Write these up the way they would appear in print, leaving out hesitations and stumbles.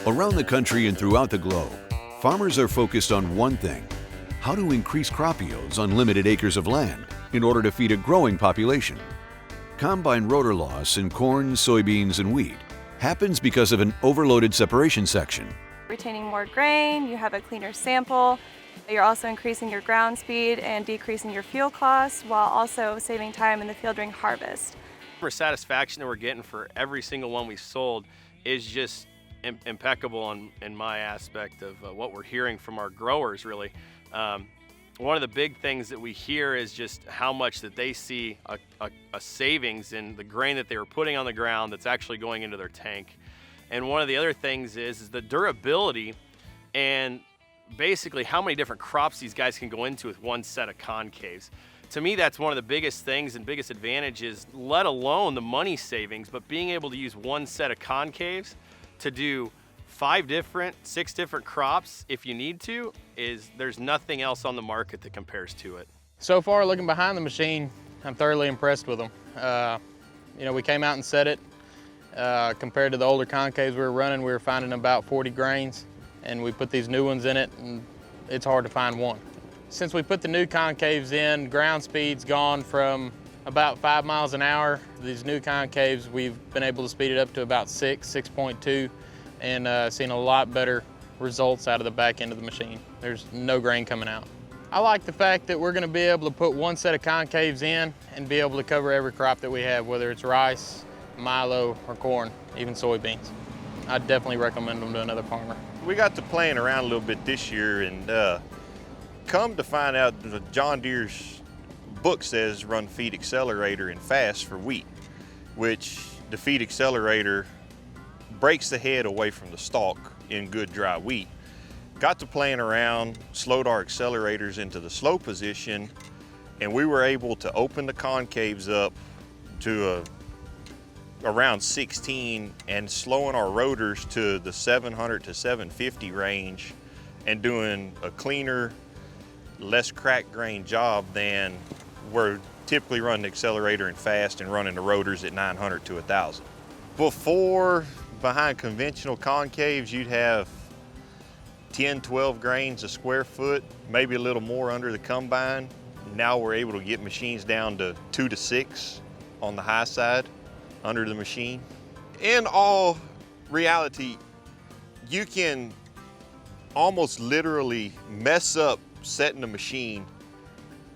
Around the country and throughout the globe, farmers are focused on one thing: how to increase crop yields on limited acres of land in order to feed a growing population. Combine rotor loss in corn, soybeans, and wheat happens because of an overloaded separation section. Retaining more grain, you have a cleaner sample, you're also increasing your ground speed and decreasing your fuel costs while also saving time in the field during harvest. The satisfaction that we're getting for every single one we sold is just impeccable in my aspect of what we're hearing from our growers, really. One of the big things that we hear is just how much that they see a savings in the grain that they were putting on the ground that's actually going into their tank. And one of the other things is the durability and basically how many different crops these guys can go into with one set of concaves. To me, that's one of the biggest things and biggest advantages, let alone the money savings, but being able to use one set of concaves to do 6 different crops if you need to, there's nothing else on the market that compares to it. So far, looking behind the machine, I'm thoroughly impressed with them. We came out and set it. Compared to the older concaves we were running, we were finding about 40 grains, and we put these new ones in it, and it's hard to find one. Since we put the new concaves in, ground speed's gone from about 5 miles an hour. These new concaves, we've been able to speed it up to about 6.2, and seen a lot better results out of the back end of the machine. There's no grain coming out. I like the fact that we're gonna be able to put one set of concaves in and be able to cover every crop that we have, whether it's rice, milo, or corn, even soybeans. I'd definitely recommend them to another farmer. We got to playing around a little bit this year, and come to find out John Deere's book says run feed accelerator and fast for wheat, which the feed accelerator breaks the head away from the stalk in good dry wheat. Got to playing around, slowed our accelerators into the slow position, and we were able to open the concaves up to around 16 and slowing our rotors to the 700 to 750 range and doing a cleaner, less cracked grain job than we're typically running the accelerator in fast and running the rotors at 900 to 1,000. Before, behind conventional concaves, you'd have 10, 12 grains a square foot, maybe a little more under the combine. Now we're able to get machines down to 2 to 6 on the high side under the machine. In all reality, you can almost literally mess up setting the machine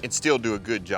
and still do a good job.